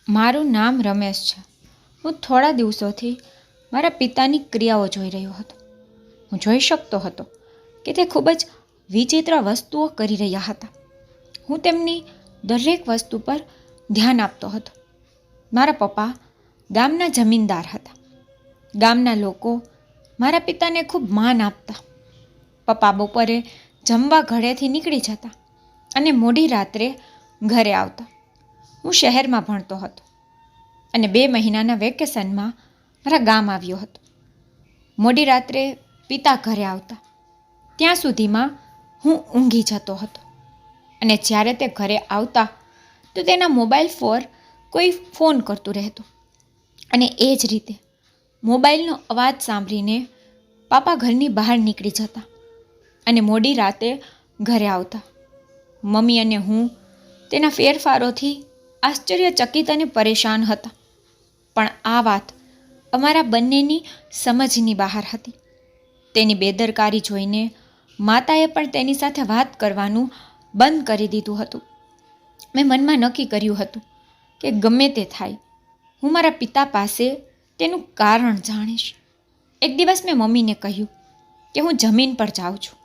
મારું નામ રમેશ છે. હું થોડા દિવસોથી મારા પિતાની ક્રિયાઓ જોઈ રહ્યો હતો. હું જોઈ શકતો હતો કે તે ખૂબ જ વિચિત્ર વસ્તુઓ કરી રહ્યા હતા. હું તેમની દરેક વસ્તુ પર ધ્યાન આપતો હતો. મારા પપ્પા ગામના જમીનદાર હતા. ગામના લોકો મારા પિતાને ખૂબ માન આપતા. પપ્પા બપોરે જમવા ઘરેથી નીકળી જતા અને મોડી રાત્રે ઘરે આવતા. હું શહેરમાં ભણતો હતો અને 2 મહિનાના વેકેશનમાં મારા ગામ આવ્યો હતો. મોડી રાત્રે પિતા ઘરે આવતા ત્યાં સુધીમાં હું ઊંઘી જતો હતો અને જ્યારે તે ઘરે આવતા તો તેના મોબાઈલ પર કોઈ ફોન કરતું રહેતું અને એ જ રીતે મોબાઈલનો અવાજ સાંભળીને પાપા ઘરની બહાર નીકળી જતા અને મોડી રાતે ઘરે આવતા. મમ્મી અને હું તેના ફેરફારોથી આશ્ચર્યચકિત અને પરેશાન હતા. પણ આ વાત અમારા બંનેની સમજની બહાર હતી. તેની બેદરકારી જોઈને માતાએ પણ તેની સાથે વાત કરવાનું બંધ કરી દીધું હતું. મેં મનમાં નક્કી કર્યું હતું કે ગમે તે થાય હું મારા પિતા પાસે તેનું કારણ જાણીશ. એક દિવસ મેં મમ્મીને કહ્યું કે હું જમીન પર જાઉં છું.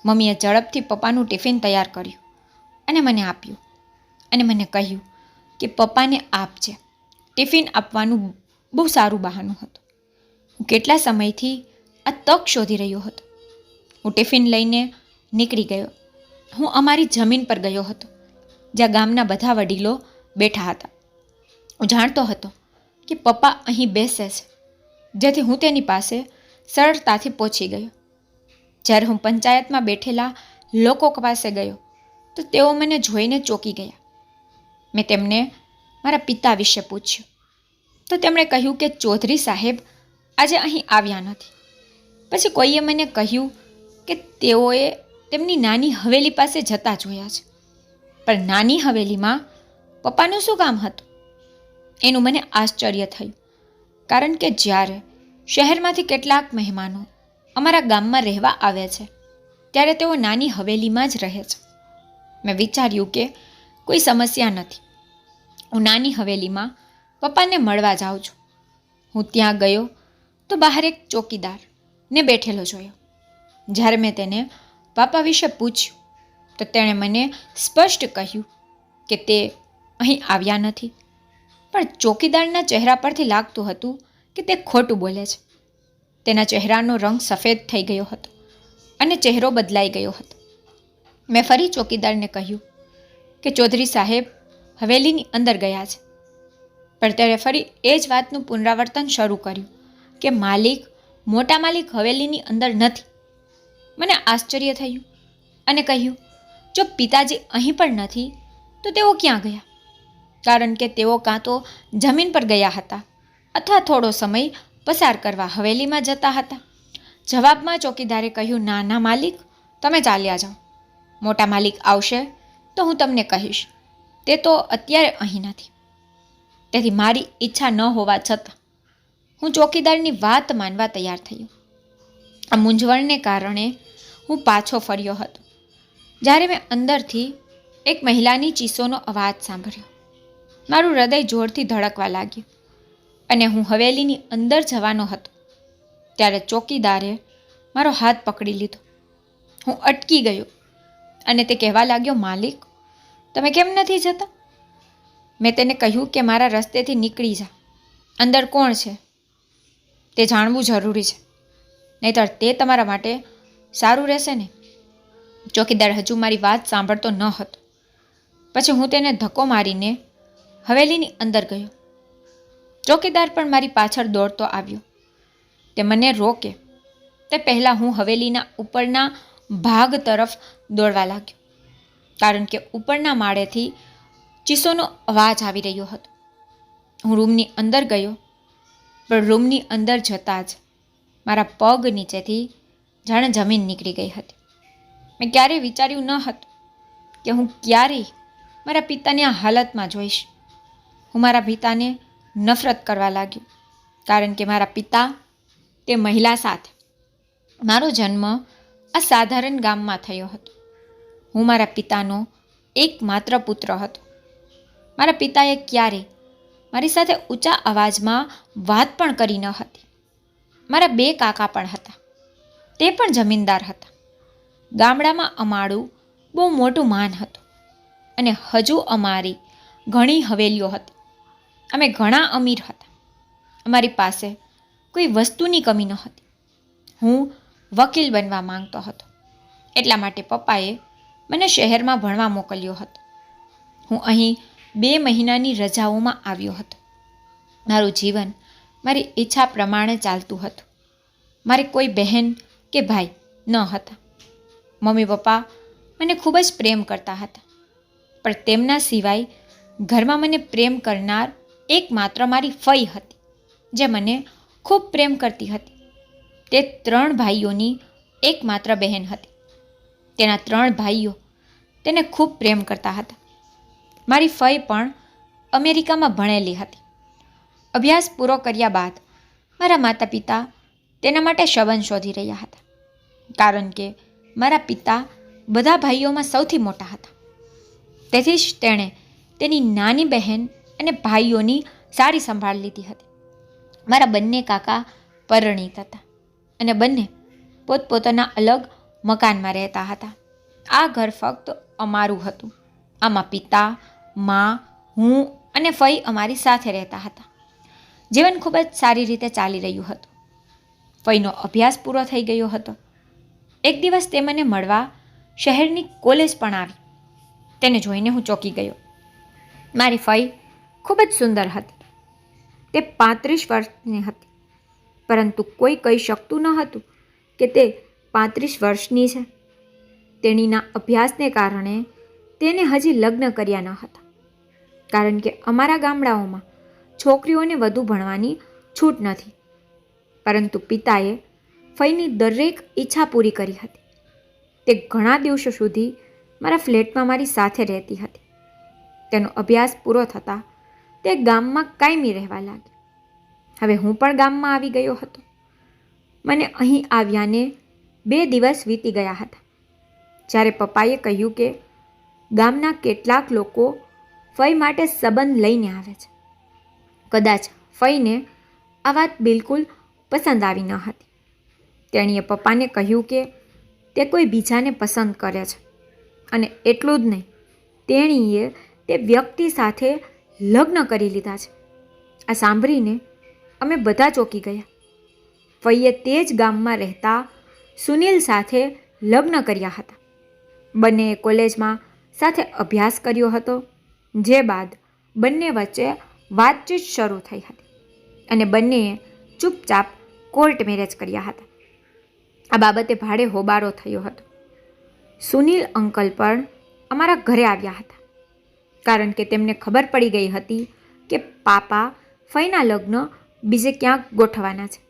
મમ્મીએ ઝડપથી પપ્પાનું ટિફિન તૈયાર કર્યું અને મને આપ્યું અને મને કહ્યું કે પપ્પાને આપજે. ટિફિન આપવાનું બહુ સારું બહાનું હતું. હું કેટલા સમયથી આ તક શોધી રહ્યો હતો. હું ટિફિન લઈને નીકળી ગયો. હું અમારી જમીન પર ગયો હતો જ્યાં ગામના બધા વડીલો બેઠા હતા. હું જાણતો હતો કે પપ્પા અહીં બેસે છે, જેથી હું તેની પાસે સરળતાથી પહોંચી ગયો. જ્યારે હું પંચાયતમાં બેઠેલા લોકો પાસે ગયો તો તેઓ મને જોઈને ચોંકી ગયા. મેં તેમને મારા પિતા વિશે પૂછ્યું તો તેમણે કહ્યું કે ચૌધરી સાહેબ આજે અહીં આવ્યા નથી. પછી કોઈએ મને કહ્યું કે તેઓએ તેમની નાની હવેલી પાસે જતા જોયા છે. પણ નાની હવેલીમાં પપ્પાનું શું કામ હતું? એનું મને આશ્ચર્ય થયું, કારણ કે જ્યારે શહેરમાંથી કેટલાક મહેમાનો અમારા ગામમાં રહેવા આવે છે ત્યારે તેઓ નાની હવેલીમાં જ રહે છે. મેં વિચાર્યું કે કોઈ સમસ્યા નથી. હું નાની હવેલીમાં પપ્પાને મળવા જાઉં છું. હું ત્યાં ગયો તો બહાર એક ચોકીદાર ને બેઠેલો જોયો. જ્યારે મેં તેને પાપા વિશે પૂછ્યું તો તેણે મને સ્પષ્ટ કહ્યું કે તે અહીં આવ્યા નથી. પણ ચોકીદારના ચહેરા પરથી લાગતું હતું કે તે ખોટું બોલે છે. તેના ચહેરાનો રંગ સફેદ થઈ ગયો હતો અને ચહેરો બદલાઈ ગયો હતો. મેં ફરી ચોકીદારને કહ્યું કે ચૌધરી સાહેબ હવેલીની અંદર ગયા છે. પણ તેણે ફરી એ જ વાતનું પુનરાવર્તન શરૂ કર્યું કે મોટા માલિક હવેલીની અંદર નથી. મને આશ્ચર્ય થયું અને કહ્યું, જો પિતાજી અહીં પણ નથી તો તેઓ ક્યાં ગયા? કારણ કે તેઓ કાં તો જમીન પર ગયા હતા અથવા થોડો સમય પસાર કરવા હવેલીમાં જતા હતા. જવાબમાં ચોકીદારે કહ્યું, ના માલિક, તમે ચાલ્યા જાઓ. મોટા માલિક આવશે તો હું તમને કહીશ. તે તો અત્યારે અહીં નથી. તેથી મારી ઈચ્છા ન હોવા છતાં હું ચોકીદારની વાત માનવા તૈયાર થયો. આ મૂંઝવણને કારણે હું પાછો ફર્યો હતો જ્યારે મેં અંદરથી એક મહિલાની ચીસોનો અવાજ સાંભળ્યો. મારું હૃદય જોરથી ધડકવા લાગ્યું અને હું હવેલીની અંદર જવાનો હતો ત્યારે ચોકીદારે મારો હાથ પકડી લીધો. હું અટકી ગયો અને તે કહેવા લાગ્યો, માલિક, તમે કેમ નથી જતા? મેં તેને કહ્યું કે મારા રસ્તેથી નીકળી જા. અંદર કોણ છે તે જાણવું જરૂરી છે, નહીંતર તે તમારા માટે સારું રહેશે ને. ચોકીદાર હજુ મારી વાત સાંભળતો ન હતો. પછી હું તેને ધક્કો મારીને હવેલીની અંદર ગયો. ચોકીદાર પણ મારી પાછળ દોડતો આવ્યો. તે મને રોકે તે પહેલાં હું હવેલીના ઉપરના ભાગ તરફ દોડવા લાગ્યો, કારણ કે ઉપરના માળેથી ચીસોનો અવાજ આવી રહ્યો હતો. હું રૂમની અંદર ગયો, પણ રૂમની અંદર જતાં જ મારા પગ નીચેથી જાણે જમીન નીકળી ગઈ હતી. મેં ક્યારેય વિચાર્યું ન હતું કે હું ક્યારેય મારા પિતાની આ હાલતમાં જોઈશ. હું મારા પિતાને નફરત કરવા લાગ્યો, કારણ કે મારા પિતા તે મહિલા સાથે. મારો જન્મ આ સાધારણ ગામમાં થયો હતો. હું મારા પિતાનો એકમાત્ર પુત્ર હતો. મારા પિતાએ ક્યારેય મારી સાથે ઊંચા અવાજમાં વાત પણ કરી ન હતી. મારા 2 કાકા પણ હતા, તે પણ જમીનદાર હતા. ગામડામાં અમારું બહુ મોટું માન હતું અને હજુ અમારી ઘણી હવેલીઓ હતી. અમે ઘણા અમીર હતા. અમારી પાસે કોઈ વસ્તુની કમી ન હતી. હું વકીલ બનવા માંગતો હતો, એટલા માટે પપ્પાએ મને શહેરમાં ભણવા મોકલ્યો હતો. હું અહીં 2 મહિનાની રજાઓમાં આવ્યો હતો. મારું જીવન મારી ઈચ્છા પ્રમાણે ચાલતું હતું. મારી કોઈ બહેન કે ભાઈ ન હતા. મમ્મી પપ્પા મને ખૂબ જ પ્રેમ કરતા હતા, પણ તેમના સિવાય ઘરમાં મને પ્રેમ કરનાર એકમાત્ર મારી ફઈ હતી, જે મને ખૂબ પ્રેમ કરતી હતી. તે 3 ભાઈઓની એકમાત્ર બહેન હતી. તેના 3 ભાઈઓ તેને ખૂબ પ્રેમ કરતા હતા. મારી ફઈ પણ અમેરિકામાં ભણેલી હતી. અભ્યાસ પૂરો કર્યા બાદ મારા માતા પિતા તેના માટે સંબંધ શોધી રહ્યા હતા, કારણ કે મારા પિતા બધા ભાઈઓમાં સૌથી મોટા હતા. તેથી જ તેણે તેની નાની બહેન અને ભાઈઓની સારી સંભાળ લીધી હતી. મારા બંને કાકા પરિણીત હતા અને બંને પોતપોતાના અલગ મકાનમાં રહેતા હતા. આ ઘર ફક્ત અમારું હતું. આમાં પિતા, મા, હું અને ફઈ અમારી સાથે રહેતા હતા. જીવન ખૂબ જ સારી રીતે ચાલી રહ્યું હતું. ફઈનો અભ્યાસ પૂરો થઈ ગયો હતો. એક દિવસ તે મને મળવા શહેરની કોલેજ પણ આવી. તેને જોઈને હું ચોંકી ગયો. મારી ફઈ ખૂબ જ સુંદર હતી. તે 35 વર્ષની હતી, પરંતુ કોઈ કહી શકતું ન હતું કે તે 35 વર્ષની છે. તેણીના અભ્યાસને કારણે તેને હજી લગ્ન કર્યા ન હતા, કારણ કે અમારા ગામડાઓમાં છોકરીઓને વધુ ભણવાની છૂટ નથી. પરંતુ પિતાએ ફઈની દરેક ઈચ્છા પૂરી કરી હતી. તે ઘણા દિવસો સુધી મારા ફ્લેટમાં મારી સાથે રહેતી હતી. તેનો અભ્યાસ પૂરો થતાં તે ગામમાં કાયમી રહેવા લાગી. હવે હું પણ ગામમાં આવી ગયો હતો. મને અહીં આવ્યાને 2 દિવસ વીતી ગયા હતા, જ્યારે પપ્પાએ કહ્યું કે ગામના કેટલાક લોકો ફઈ માટે સંબંધ લઈને આવે છે. કદાચ ફઈને આ વાત બિલકુલ પસંદ આવી ન હતી. તેણીએ પપ્પાને કહ્યું કે તે કોઈ બીજાને પસંદ કરે છે, અને એટલું જ નહીં, તેણીએ તે વ્યક્તિ સાથે લગ્ન કરી લીધા છે. આ સાંભળીને અમે બધા ચોંકી ગયા. ફઈએ તે જ ગામમાં રહેતા સુનિલ સાથે લગ્ન કર્યા હતા. બંનેએ કોલેજમાં સાથે અભ્યાસ કર્યો હતો, જે બાદ બંને વચ્ચે વાતચીત શરૂ થઈ હતી અને બંનેએ ચૂપચાપ કોર્ટ મેરેજ કર્યા હતા. આ બાબતે ભારે હોબાળો થયો હતો. સુનિલ અંકલ પણ અમારા ઘરે આવ્યા હતા, કારણ કે તેમને ખબર પડી ગઈ હતી કે પાપા ફઈના લગ્ન બીજે ક્યાંક ગોઠવવાના છે.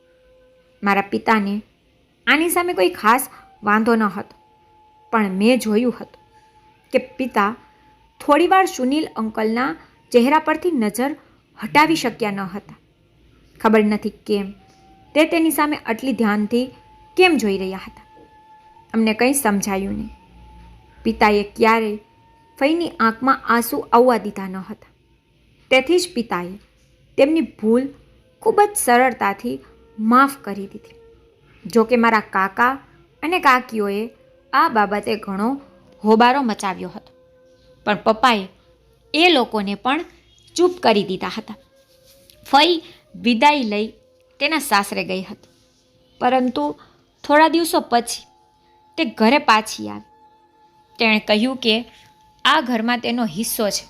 મારા પિતાને આની સામે કોઈ ખાસ વાંધો ન હતો, પણ મેં જોયું હતું કે પિતા થોડીવાર સુનિલ અંકલના ચહેરા પરથી નજર હટાવી શક્યા ન હતા. ખબર નથી કેમ તે તેની સામે આટલી ધ્યાનથી કેમ જોઈ રહ્યા હતા. અમને કંઈ સમજાયું નહીં. પિતાએ ક્યારેય ફઈની આંખમાં આંસુ આવવા દીધા ન હતા. તેથી જ પિતાએ તેમની ભૂલ ખૂબ જ સરળતાથી માફ કરી દીધી. જોકે મારા કાકા અને કાકીઓએ આ બાબતે ઘણો હોબાળો મચાવ્યો હતો, પણ પપ્પાએ એ લોકોને પણ ચૂપ કરી દીધા હતા. ફઈ વિદાય લઈ તેના સાસરે ગઈ હતી, પરંતુ થોડા દિવસો પછી તે ઘરે પાછી આવી. તેણે કહ્યું કે આ ઘરમાં તેનો હિસ્સો છે.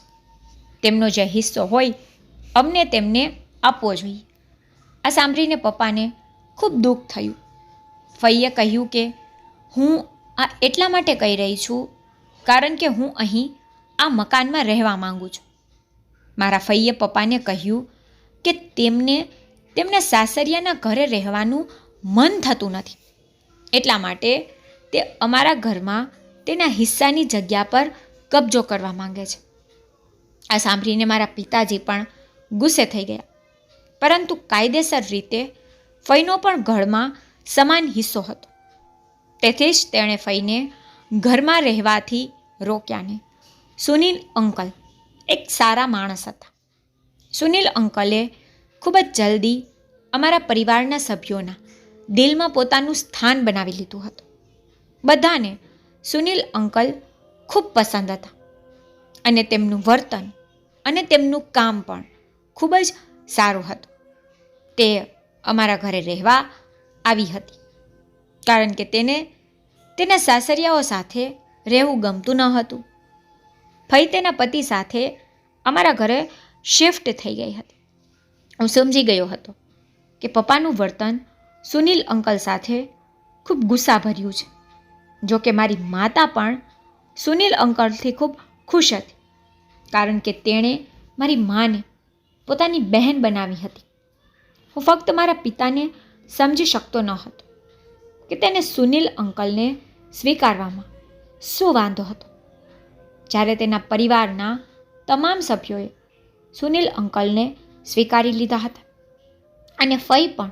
તેમનો જે હિસ્સો હોય અમને તેમને આપવો જોઈએ. આ સાંભળીને પપ્પાને ખૂબ દુઃખ થયું. ફઈએ કહ્યું કે હું આ એટલા માટે કહી રહી છું કારણ કે હું અહીં આ મકાનમાં રહેવા માંગુ છું. મારા ફઈએ પપ્પાને કહ્યું કે તેમને તેમના સાસરિયાના ઘરે રહેવાનું મન થતું નથી, એટલા માટે તે અમારા ઘરમાં તેના હિસ્સાની જગ્યા પર કબજો કરવા માંગે છે. આ સાંભળીને મારા પિતાજી પણ ગુસ્સે થઈ ગયા, પરંતુ કાયદેસર રીતે ફઈનો પણ ઘરમાં સમાન હિસ્સો હતો. તેથી જ તેણે ફઈને ઘરમાં રહેવાથી રોક્યાને. સુનિલ અંકલ એક સારા માણસ હતા. સુનિલ અંકલે ખૂબ જ જલ્દી અમારા પરિવારના સભ્યોના દિલમાં પોતાનું સ્થાન બનાવી લીધું હતું. બધાને સુનિલ અંકલ ખૂબ પસંદ હતા અને તેમનું વર્તન અને તેમનું કામ પણ ખૂબ જ સારું હતું. તે અમારા ઘરે રહેવા આવી હતી કારણ કે તેને તેના સાસરિયાઓ સાથે રહેવું ગમતું ન હતું. ફઈ તેના પતિ સાથે અમારા ઘરે શિફ્ટ થઈ ગઈ હતી. હું સમજી ગયો હતો કે પપ્પાનું વર્તન સુનિલ અંકલ સાથે ખૂબ ગુસ્સાભર્યું છે. જો કે મારી માતા પણ સુનિલ અંકલથી ખૂબ ખુશ હતી કારણ કે તેણે મારી માને પોતાની બહેન બનાવી હતી. હું ફક્ત મારા પિતાને સમજી શકતો ન હતો કે તેને સુનિલ અંકલને સ્વીકારવામાં શું વાંધો હતો. જ્યારે તેના પરિવારના તમામ સભ્યોએ સુનિલ અંકલને સ્વીકારી લીધા હતા અને ફઈ પણ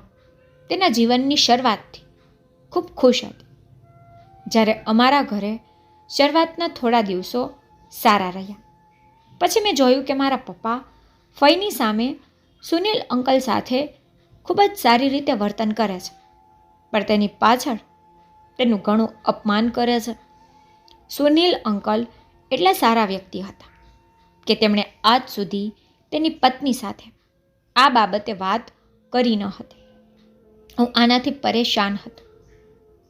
તેના જીવનની શરૂઆતથી ખૂબ ખુશ હતી. જ્યારે અમારા ઘરે શરૂઆતના થોડા દિવસો સારા રહ્યા, પછી મેં જોયું કે મારા પપ્પા ફઈની સામે સુનિલ અંકલ સાથે ખૂબ જ સારી રીતે વર્તન કરે છે, પણ તેની પાછળ તેનું ઘણું અપમાન કરે છે. સુનિલ અંકલ એટલા સારા વ્યક્તિ હતા કે તેમણે આજ સુધી તેની પત્ની સાથે આ બાબતે વાત કરી ન હતી. હું આનાથી પરેશાન હતો.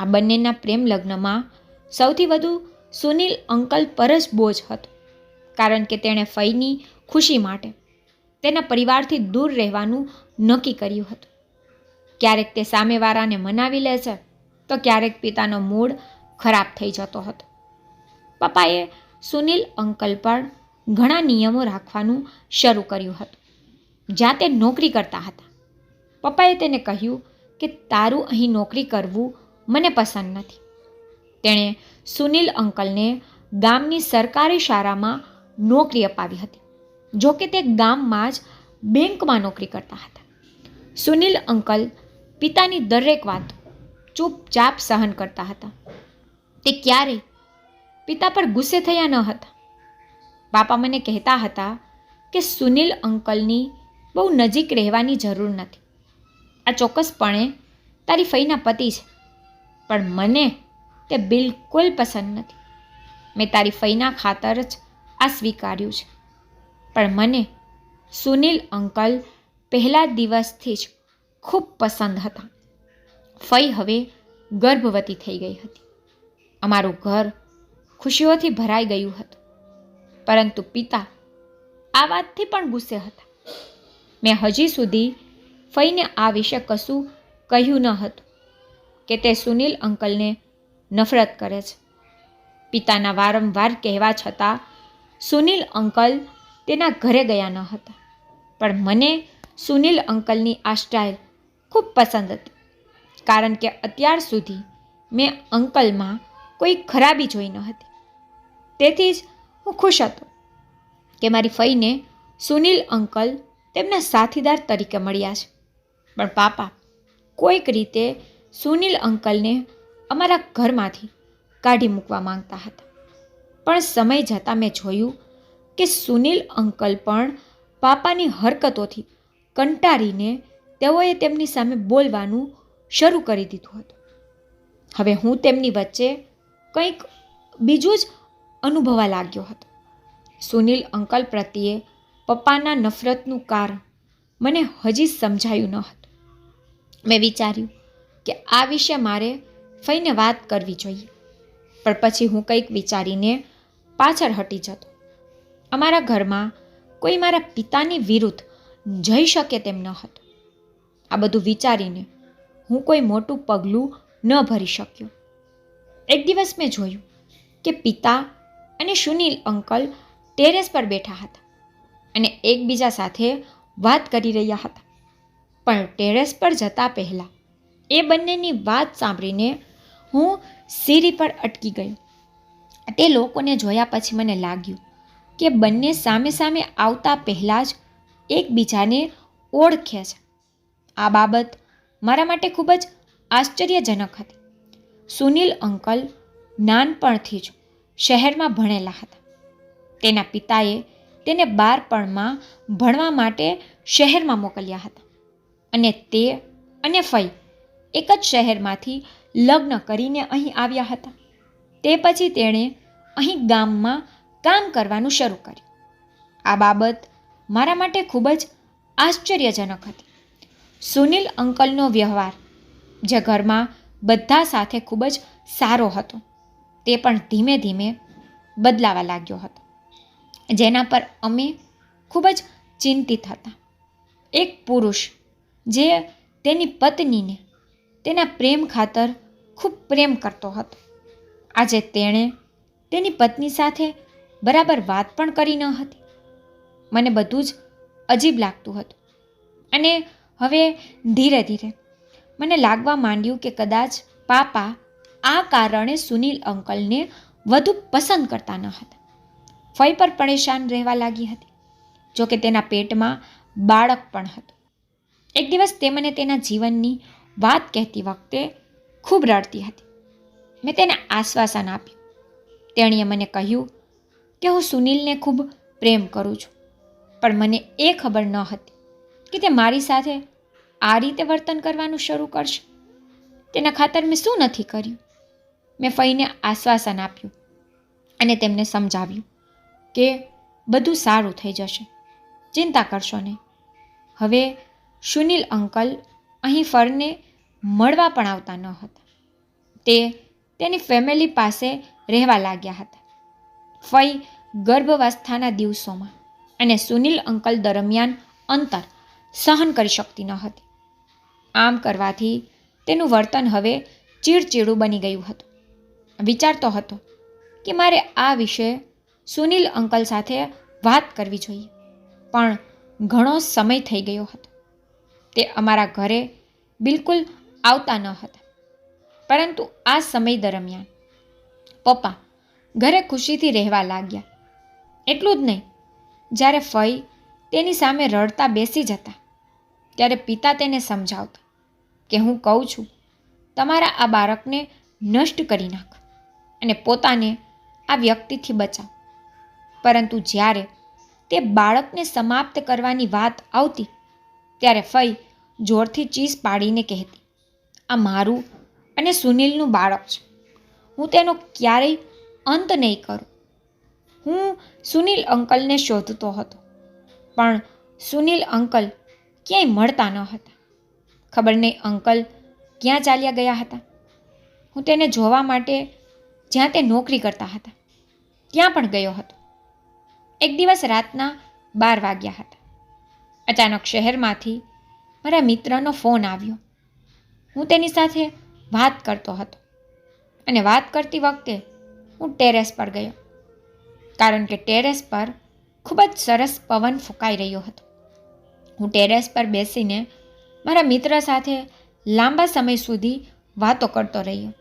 આ બંનેના પ્રેમ લગ્નમાં સૌથી વધુ સુનિલ અંકલ પર જ બોજ હતો કારણ કે તેણે ફઈની ખુશી માટે તેના પરિવારથી દૂર રહેવાનું નક્કી કર્યું હતું. ક્યારેક તે સામેવાળાને મનાવી લે છે તો ક્યારેક પિતાનો મૂડ ખરાબ થઈ જતો હતો. પપ્પાએ સુનિલ અંકલ પર ઘણા નિયમો રાખવાનું શરૂ કર્યું હતું. જ્યાં તે નોકરી કરતા હતા, પપ્પાએ તેને કહ્યું કે તારું અહીં નોકરી કરવું મને પસંદ નથી. તેણે સુનિલ અંકલને ગામની સરકારી શાળામાં નોકરી અપાવી હતી. જો કે તે ગામમાં જ બેંકમાં નોકરી કરતા હતા. સુનિલ અંકલ પિતાની દરેક વાત ચૂપચાપ સહન કરતા હતા. તે ક્યારેય પિતા પર ગુસ્સે થયા ન હતા. બાપા મને કહેતા હતા કે સુનિલ અંકલની બહુ નજીક રહેવાની જરૂર નથી. આ ચોક્કસપણે તારી ફઈના પતિ છે, પણ મને તે બિલકુલ પસંદ નથી. મેં તારી ફઈના ખાતર જ આ સ્વીકાર્યું છે, પણ મને સુનિલ અંકલ પહેલા દિવસથી જ ખૂબ પસંદ હતા. ફઈ હવે ગર્ભવતી થઈ ગઈ હતી. અમારું ઘર ખુશીઓથી ભરાઈ ગયું હતું, પરંતુ પિતા આ વાતથી પણ ગુસ્સે હતા. મેં હજી સુધી ફઈને આ વિશે કશું કહ્યું ન હતું કે તે સુનિલ અંકલને નફરત કરે છે. પિતાના વારંવાર કહેવા છતાં સુનિલ અંકલ તેના ઘરે ગયા ન હતા. પણ મને સુનિલ અંકલની આ સ્ટાઇલ ખૂબ પસંદ હતી કારણ કે અત્યાર સુધી મેં અંકલમાં કોઈ ખરાબી જોઈ ન હતી. તેથી જ હું ખુશ હતો કે મારી ફઈને સુનિલ અંકલ તેમના સાથીદાર તરીકે મળ્યા છે. પણ પાપા કોઈક રીતે સુનિલ અંકલને અમારા ઘરમાંથી કાઢી મૂકવા માંગતા હતા. પણ સમય જતાં મેં જોયું કે સુનિલ અંકલ પણ પાપાની હરકતોથી કંટાળીને તેઓએ તેમની સામે બોલવાનું શરૂ કરી દીધું હતું. હવે હું તેમની વચ્ચે કંઈક બીજું જ અનુભવવા લાગ્યો હતો. સુનિલ અંકલ પ્રત્યે પપ્પાના નફરતનું કારણ મને હજી સમજાયું ન હતું. મેં વિચાર્યું કે આ વિશે મારે ફઈને વાત કરવી જોઈએ, પણ પછી હું કંઈક વિચારીને પાછળ હટી જતો. અમારા ઘરમાં કોઈ મારા પિતાની વિરુદ્ધ જઈ શકે તેમ ન હતું. આ બધું વિચારીને હું કોઈ મોટું પગલું ન ભરી શક્યો. એક દિવસ મેં જોયું કે પિતા અને સુનિલ અંકલ ટેરેસ પર બેઠા હતા અને એકબીજા સાથે વાત કરી રહ્યા હતા. પણ ટેરેસ પર જતાં પહેલાં એ બંનેની વાત સાંભળીને હું સીડી પર અટકી ગયો. તે લોકોને જોયા પછી મને લાગ્યું કે બંને સામે સામે આવતા પહેલાં જ એકબીજાને ઓળખે છે. આ બાબત મારા માટે ખૂબ જ આશ્ચર્યજનક હતી. સુનિલ અંકલ નાનપણથી જ શહેરમાં ભણેલા હતા. તેના પિતાએ તેને બાળપણમાં ભણવા માટે શહેરમાં મોકલ્યા હતા અને તે અને ફઈ એક જ શહેરમાંથી લગ્ન કરીને અહીં આવ્યા હતા. તે પછી તેણે અહીં ગામમાં કામ કરવાનું શરૂ કર્યું. આ બાબત મારા માટે ખૂબ જ આશ્ચર્યજનક હતી. સુનિલ અંકલનો વ્યવહાર, જે ઘરમાં બધા સાથે ખૂબ જ સારો હતો, તે પણ ધીમે ધીમે બદલાવા લાગ્યો હતો, જેના પર અમે ખૂબ જ ચિંતિત હતા. એક પુરુષ જે તેની પત્નીને તેના પ્રેમ ખાતર ખૂબ પ્રેમ કરતો હતો, આજે તેણે તેની પત્ની સાથે બરાબર વાત પણ કરી ન હતી. મને બધું જ અજીબ લાગતું હતું અને હવે ધીરે ધીરે મને લાગવા માંડ્યું કે કદાચ પાપા આ કારણે સુનિલ અંકલને વધુ પસંદ કરતા ન હતા. ફઈ પર પરેશાન રહેવા લાગી હતી, જોકે તેના પેટમાં બાળક પણ હતું. એક દિવસ તે મને તેના જીવનની વાત કહેતી વખતે ખૂબ રડતી હતી. મેં તેને આશ્વાસન આપ્યું. તેણીએ મને કહ્યું કે હું સુનિલને ખૂબ પ્રેમ કરું છું, પણ મને એ ખબર ન હતી કે તે મારી સાથે આ રીતે વર્તન કરવાનું શરૂ કરશે. તેના ખાતર મેં શું નથી કર્યું. મેં ફઈને આશ્વાસન આપ્યું અને તેમને સમજાવ્યું કે બધું સારું થઈ જશે, ચિંતા કરશો નહીં. હવે સુનિલ અંકલ અહીં ફરને મળવા પણ આવતા ન હતા. તે તેની ફેમિલી પાસે રહેવા લાગ્યા હતા. ફઈ ગર્ભાવસ્થાના દિવસોમાં અને સુનિલ અંકલ દરમિયાન અંતર સહન કરી શકતી ન હતી. આમ કરવાથી તેનું વર્તન હવે ચીડચીડું બની ગયું હતું. વિચારતો હતો કે મારે આ વિશે સુનિલ અંકલ સાથે વાત કરવી જોઈએ, પણ ઘણો સમય થઈ ગયો હતો. તે અમારા ઘરે બિલકુલ આવતા ન હતા, પરંતુ આ સમય દરમિયાન પપ્પા ઘરે ખુશીથી રહેવા લાગ્યા. એટલું જ નહીં, જ્યારે ફઈ તેની સામે રડતા બેસી જતા, ત્યારે પિતા તેને સમજાવતા કે હું કહું છું તમારા આ બાળકને નષ્ટ કરી નાખ અને પોતાને આ વ્યક્તિથી બચાવ. પરંતુ જ્યારે તે બાળકને સમાપ્ત કરવાની વાત આવતી, ત્યારે ફઈ જોરથી ચીસ પાડીને કહેતી, આ મારું અને સુનિલનું બાળક છે. હું તેનો ક્યારેય અંત નહીં કરું. હું સુનિલ અંકલને શોધતો હતો, પણ સુનિલ અંકલ ક્યાંય મળતા ન હતા. ખબર નહીં અંકલ ક્યાં ચાલ્યા ગયા હતા. હું તેને જોવા માટે જ્યાં તે નોકરી કરતા હતા ત્યાં પણ ગયો હતો. એક દિવસ રાતના 12 વાગ્યા હતા. અચાનક શહેરમાંથી મારા મિત્રનો ફોન આવ્યો. હું તેની સાથે વાત કરતો હતો અને વાત કરતી વખતે હું ટેરેસ પર ગયો, કારણ કે ટેરેસ પર ખૂબ જ સરસ પવન ફૂંકાઈ રહ્યો હતો. હું ટેરેસ પર બેસીને મારા મિત્ર સાથે લાંબા સમય સુધી વાતો કરતો રહ્યો.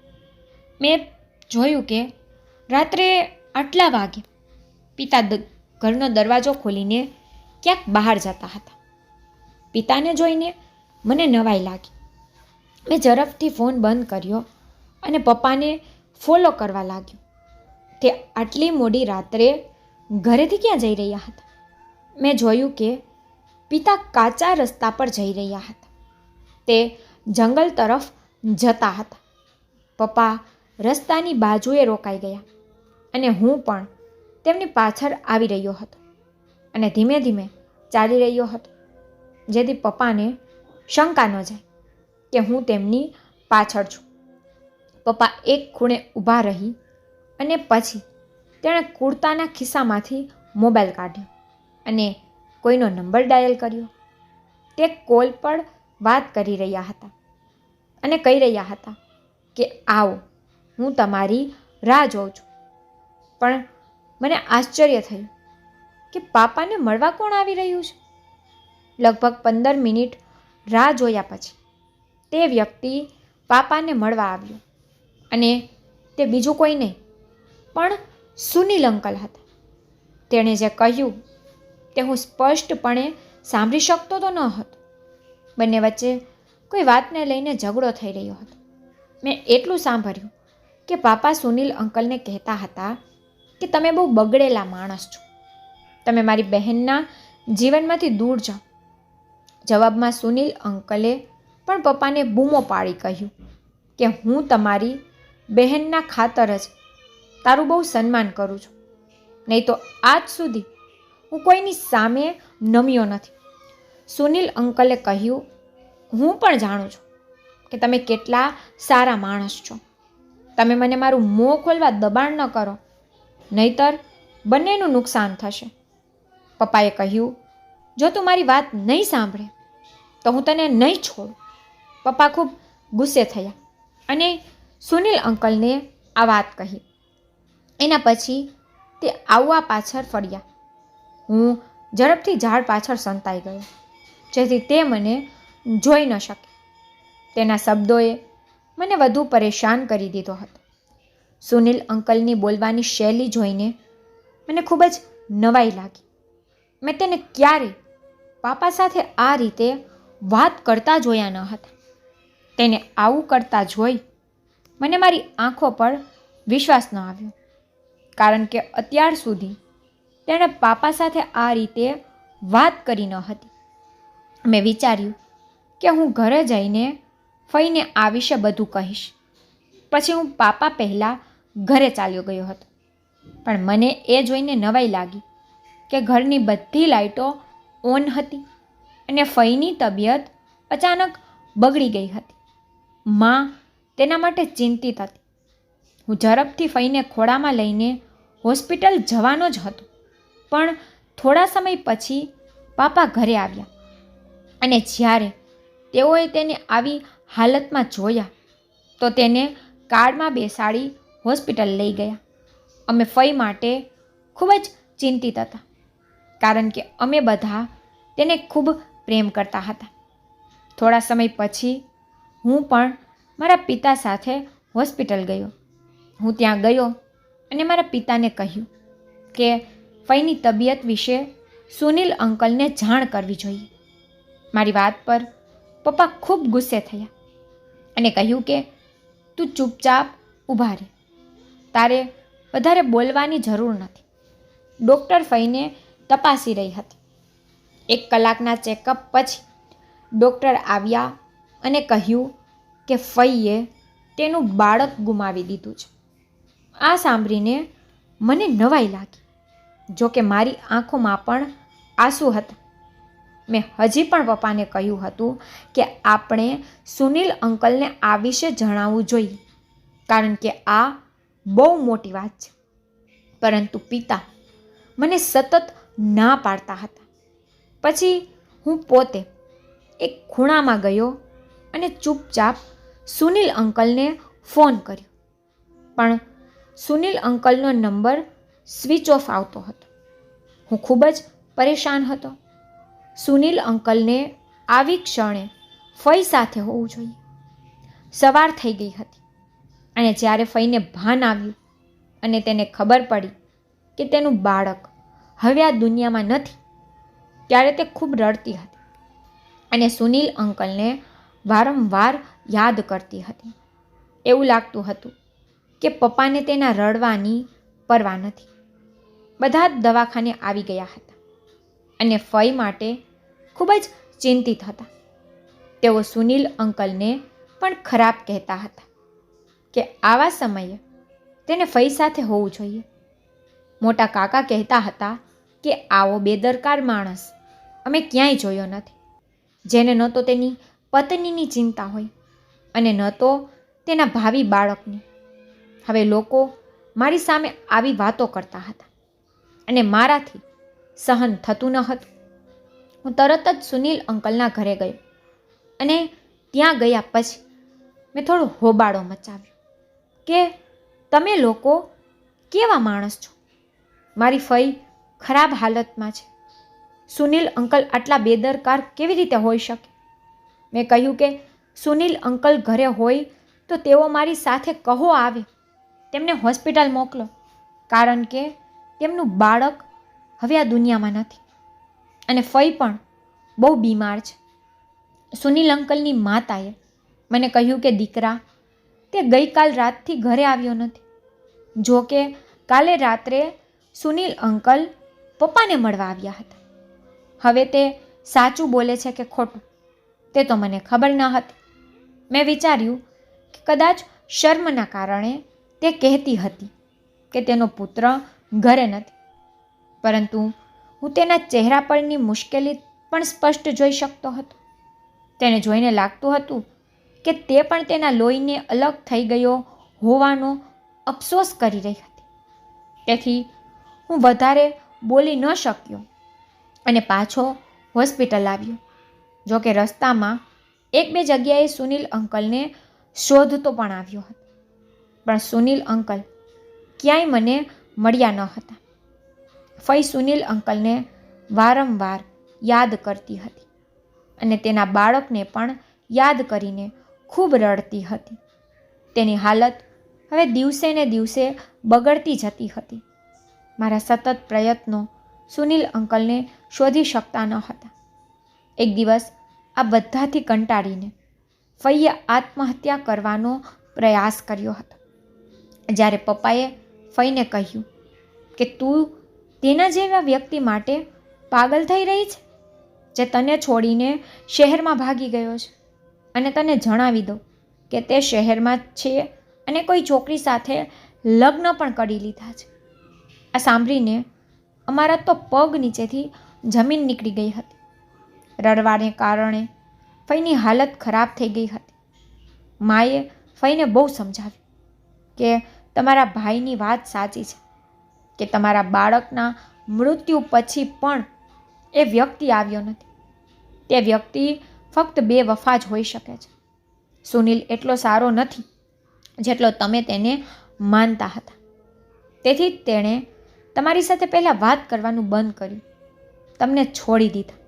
મેં જોયું કે રાત્રે આટલા વાગે પિતા ઘરનો દરવાજો ખોલીને ક્યાંક બહાર જતા હતા. પિતાને જોઈને મને નવાઈ લાગી. મેં ઝડપથી ફોન બંધ કર્યો અને પપ્પાને ફોલો કરવા લાગ્યો. તે આટલી મોડી રાત્રે ઘરેથી ક્યાં જઈ રહ્યા હતા? મેં જોયું કે પિતા કાચા રસ્તા પર જઈ રહ્યા હતા. તે જંગલ તરફ જતા હતા. પપ્પા રસ્તાની બાજુએ રોકાઈ ગયા અને હું પણ તેમની પાછળ આવી રહ્યો હતો અને ધીમે ધીમે ચાલી રહ્યો હતો, જેથી પપ્પાને શંકા ન જાય કે હું તેમની પાછળ છું. પપ્પા એક ખૂણે ઊભા રહી અને પછી તેણે કુર્તાના ખિસ્સામાંથી મોબાઈલ કાઢ્યો અને કોઈનો નંબર ડાયલ કર્યો. તે કોલ પર વાત કરી રહ્યા હતા અને કહી રહ્યા હતા કે આવો, હું તમારી રાહ જોઉં છું. પણ મને આશ્ચર્ય થયું કે પાપાને મળવા કોણ આવી રહ્યું છે? લગભગ 15 મિનિટ રાહ જોયા પછી તે વ્યક્તિ પાપાને મળવા આવ્યો અને તે બીજું કોઈ નહીં પણ સુનિલ અંકલ હતા. તેણે જે કહ્યું તે હું સ્પષ્ટપણે સાંભળી શકતો તો ન હતો. બંને વચ્ચે કોઈ વાતને લઈને ઝઘડો થઈ રહ્યો હતો. મેં એટલું સાંભળ્યું કે પાપા સુનિલ અંકલને કહેતા હતા કે તમે બહુ બગડેલા માણસ છો, તમે મારી બહેનના જીવનમાંથી દૂર જાઓ. જવાબમાં સુનિલ અંકલે પણ પપ્પાને બૂમો પાડી કહ્યું કે હું તમારી બહેનના ખાતર જ તારું બહુ સન્માન કરું છું, નહીં તો આજ સુધી હું કોઈની સામે નમ્યો નથી. સુનિલ અંકલે કહ્યું, હું પણ જાણું છું કે તમે કેટલા સારા માણસ છો. તમે મને મારું મોં ખોલવા દબાણ ન કરો, નહીતર બંનેનું નુકસાન થશે. પપ્પાએ કહ્યું, જો તું મારી વાત નહીં સાંભળે તો હું તને નહીં છોડું. પપ્પા ખૂબ ગુસ્સે થયા અને સુનિલ અંકલને આ વાત કહી. એના પછી તે આવવા પાછળ ફર્યા. હું ઝડપથી ઝાડ પાછળ સંતાઈ ગયો, જેથી તે મને જોઈ ન શકે. તેના શબ્દોએ મને વધુ પરેશાન કરી દીધો હતો. સુનિલ અંકલની બોલવાની શૈલી જોઈને મને ખૂબ જ નવાઈ લાગી. મેં તેને ક્યારેય પાપા સાથે આ રીતે વાત કરતા જોયા ન હતા. તેને આવું કરતા જોઈ મને મારી આંખો પર વિશ્વાસ ન આવ્યો, કારણ કે અત્યાર સુધી તેણે પાપા સાથે આ રીતે વાત કરી ન હતી. મેં વિચાર્યું કે હું ઘરે જઈને ફઈને આ વિશે બધું કહીશ. પછી હું પાપા પહેલાં ઘરે ચાલ્યો ગયો હતો. પણ મને એ જોઈને નવાઈ લાગી કે ઘરની બધી લાઇટો ઓન હતી અને ફઈની તબિયત અચાનક બગડી ગઈ હતી. માં તેના માટે ચિંતિત હતી. હું ઝડપથી ફઈને ખોળામાં લઈને હોસ્પિટલ જવાનો જ હતો, પણ થોડા સમય પછી પાપા ઘરે આવ્યા અને જ્યારે તેઓએ તેને આવી હાલતમાં જોયા તો તેને કારમાં બેસાડી હોસ્પિટલ લઈ ગયા. અમે ફઈ માટે ખૂબ જ ચિંતિત હતા, કારણ કે અમે બધા તેને ખૂબ પ્રેમ કરતા હતા. થોડા સમય પછી હું પણ મારા પિતા સાથે હોસ્પિટલ ગયો. હું ત્યાં ગયો અને મારા પિતાને કહ્યું કે ફઈની તબિયત વિશે સુનિલ અંકલને જાણ કરવી જોઈએ. મારી વાત પર પપ્પા ખૂબ ગુસ્સે થયા અને કહ્યું કે તું ચૂપચાપ ઊભા રહે, તારે વધારે બોલવાની જરૂર નથી. ડૉક્ટર ફઈને તપાસી રહી હતી. 1 કલાકના ચેકઅપ પછી ડૉક્ટર આવ્યા અને કહ્યું કે ફઈએ તેનું બાળક ગુમાવી દીધું છે. આ સાંભળીને મને નવાઈ લાગી. જો કે મારી આંખોમાં પણ આંસુ હતા. મેં હજી પણ પપ્પાને કહ્યું હતું કે આપણે સુનિલ અંકલને આ વિશે જણાવવું જોઈએ, કારણ કે આ બહુ મોટી વાત છે. પરંતુ પિતા મને સતત ના પાડતા હતા. પછી હું પોતે એક ખૂણામાં ગયો અને ચૂપચાપ સુનિલ અંકલને ફોન કર્યો. પણ સુનિલ અંકલનો નંબર સ્વિચ ઓફ આવતો હતો. હું ખૂબ જ પરેશાન હતો. સુનિલ અંકલને આવી ક્ષણે ફઈ સાથે હોવું જોઈએ. સવાર થઈ ગઈ હતી અને જ્યારે ફઈને ભાન આવ્યું અને તેને ખબર પડી કે તેનું બાળક હવે આ દુનિયામાં નથી, ત્યારે તે ખૂબ રડતી હતી અને સુનિલ અંકલને વારંવાર યાદ કરતી હતી. એવું લાગતું હતું કે પપ્પાને તેના રડવાની પરવા નથી. બધા જ દવાખાને આવી ગયા હતા અને ફઈ માટે ખૂબ જ ચિંતિત હતા. તેઓ સુનિલ અંકલને પણ ખરાબ કહેતા હતા કે આવા સમયે તેને ફઈ સાથે હોવું જોઈએ. મોટા કાકા કહેતા હતા કે આવો બેદરકાર માણસ અમે ક્યાંય જોયો નથી, જેને ન તો તેની પત્નીની ચિંતા હોય અને ન તો તેના ભાવિ બાળકની. હવે લોકો મારી સામે આવી વાતો કરતા હતા અને મારાથી સહન થતું ન હતું. હું તરત જ સુનિલ અંકલના ઘરે ગયો અને ત્યાં ગયા પછી મેં થોડો હોબાળો મચાવ્યો કે તમે લોકો કેવા માણસ છો? મારી ફઈ ખરાબ હાલતમાં છે. સુનિલ અંકલ આટલા બેદરકાર કેવી રીતે હોઈ શકે? મેં કહ્યું કે સુનિલ અંકલ ઘરે હોય તો તેઓ મારી સાથે કહો આવે, તેમને હોસ્પિટલ મોકલો, કારણ કે તેમનું બાળક હવે આ દુનિયામાં નથી અને ફઈ પણ બહુ બીમાર છે. સુનિલ અંકલની માતાએ મને કહ્યું કે દીકરા, તે ગઈકાલ રાતથી ઘરે આવ્યો નથી. જો કે કાલે રાત્રે સુનિલ અંકલ પપ્પાને મળવા આવ્યા હતા. હવે તે સાચું બોલે છે કે ખોટું તે તો મને ખબર ન હતી. મેં વિચાર્યું કે કદાચ શર્મના કારણે તે કહેતી હતી કે તેનો પુત્ર ઘરે નથી, પરંતુ હું તેના ચહેરા પરની મુશ્કેલી પણ સ્પષ્ટ જોઈ શકતો હતો. તેને જોઈને લાગતું હતું કે તે પણ તેના લોહીને અલગ થઈ ગયો હોવાનો અફસોસ કરી રહી હતી. તેથી હું વધારે બોલી ન શક્યો અને પાછો હોસ્પિટલ આવ્યો. જો કે રસ્તામાં એક બે જગ્યાએ સુનિલ અંકલને શોધતો પણ આવ્યો હતો, પણ સુનિલ અંકલ ક્યાંય મને મળ્યા ન હતા. ફઈ સુનિલ અંકલને વારંવાર યાદ કરતી હતી અને તેના બાળકને પણ યાદ કરીને ખૂબ રડતી હતી. તેની હાલત હવે દિવસે ને દિવસે બગડતી જતી હતી. મારા સતત પ્રયત્નો સુનિલ અંકલને શોધી શકતા ન હતા. એક દિવસ આ બધાથી કંટાળીને ફઈએ આત્મહત્યા કરવાનો પ્રયાસ કર્યો હતો. જ્યારે પપ્પાએ ફઈને કહ્યું કે તું તેના જેવા વ્યક્તિ માટે પાગલ થઈ રહી છે, જે તને છોડીને શહેરમાં ભાગી ગયો છે અને તને જણાવી દો કે તે શહેરમાં છે અને કોઈ છોકરી સાથે લગ્ન પણ કરી લીધા છે. આ સાંભળીને અમારા તો પગ નીચેથી જમીન નીકળી ગઈ હતી. રડવાને કારણે ફઈની હાલત ખરાબ થઈ ગઈ હતી. માએ ફઈને બહુ સમજાવ્યું કે તમારા ભાઈની વાત સાચી છે કે તમારા બાળકના મૃત્યુ પછી પણ એ વ્યક્તિ આવ્યો નથી. તે વ્યક્તિ ફક્ત બેવફા જ હોઈ શકે છે. સુનિલ એટલો સારો નથી જેટલો તમે તેને માનતા હતા. તેથી જ તેણે તમારી સાથે પહેલાં વાત કરવાનું બંધ કર્યું, તમને છોડી દીધા.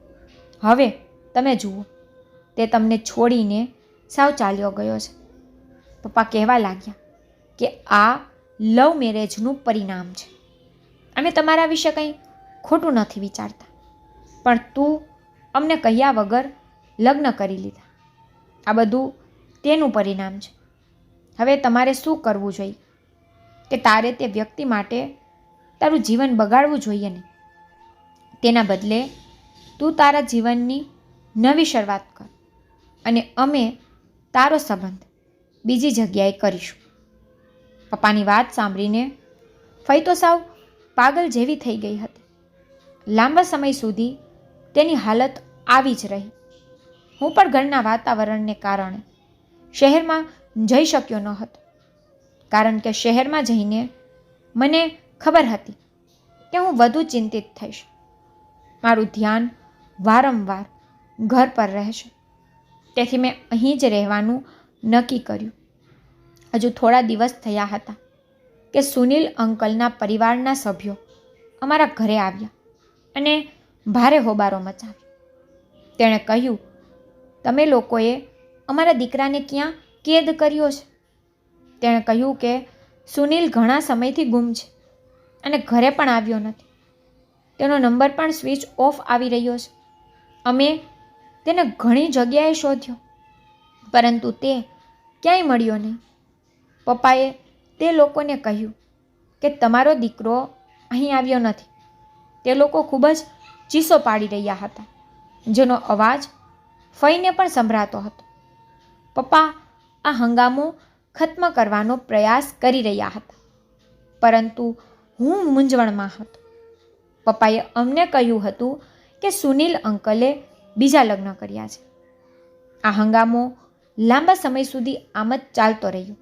હવે તમે જુઓ, તે તમને છોડીને સાવ ચાલ્યો ગયો છે. પપ્પા કહેવા લાગ્યા કે આ લવ મેરેજનું પરિણામ છે. અમે તમારા વિશે કંઈ ખોટું નથી વિચારતા, પણ તું અમને કહ્યા વગર લગ્ન કરી લીધા. આ બધું તેનું પરિણામ છે. હવે તમારે શું કરવું જોઈએ કે તારે તે વ્યક્તિ માટે તારું જીવન બગાડવું જોઈએ નહીં. તેના બદલે તું તારા જીવનની નવી શરૂઆત કર અને અમે તારો સંબંધ બીજી જગ્યાએ કરીશું. પપ્પાની વાત સાંભળીને ફઈ તો સાવ પાગલ જેવી થઈ ગઈ હતી. લાંબા સમય સુધી તેની હાલત આવી જ રહી. હું પણ ઘરના વાતાવરણને કારણે શહેરમાં જઈ શક્યો ન હતો, કારણ કે શહેરમાં જઈને મને ખબર હતી કે હું વધુ ચિંતિત થઈશ. મારું ધ્યાન વારંવાર ઘર પર રહેશે. તેથી મેં અહીં જ રહેવાનું નક્કી કર્યું. હજુ થોડા દિવસ થયા હતા કે સુનિલ અંકલના પરિવારના સભ્યો અમારા ઘરે આવ્યા અને ભારે હોબારો મચાવ્યો. તેણે કહ્યું, તમે લોકોએ અમારા દીકરાને ક્યાં કેદ કર્યો છે? તેણે કહ્યું કે સુનિલ ઘણા સમયથી ગુમ છે અને ઘરે પણ આવ્યો નથી. તેનો નંબર પણ સ્વિચ ઓફ આવી રહ્યો છે. અમે તેને ઘણી જગ્યાએ શોધ્યો, પરંતુ તે ક્યાંય મળ્યો નહીં. પપ્પાએ તે લોકોને કહ્યું કે તમારો દીકરો અહીં આવ્યો નથી. તે લોકો ખૂબ જ ચીસો પાડી રહ્યા હતા, જેનો અવાજ ફઈને પણ સંભળાતો હતો. પપ્પા આ હંગામો ખત્મ કરવાનો પ્રયાસ કરી રહ્યા હતા, પરંતુ હું મૂંઝવણમાં હતો. પપ્પાએ અમને કહ્યું હતું કે સુનિલ અંકલે બીજા લગ્ન કર્યા છે. આ હંગામો લાંબા સમય સુધી આમ જ ચાલતો રહ્યો.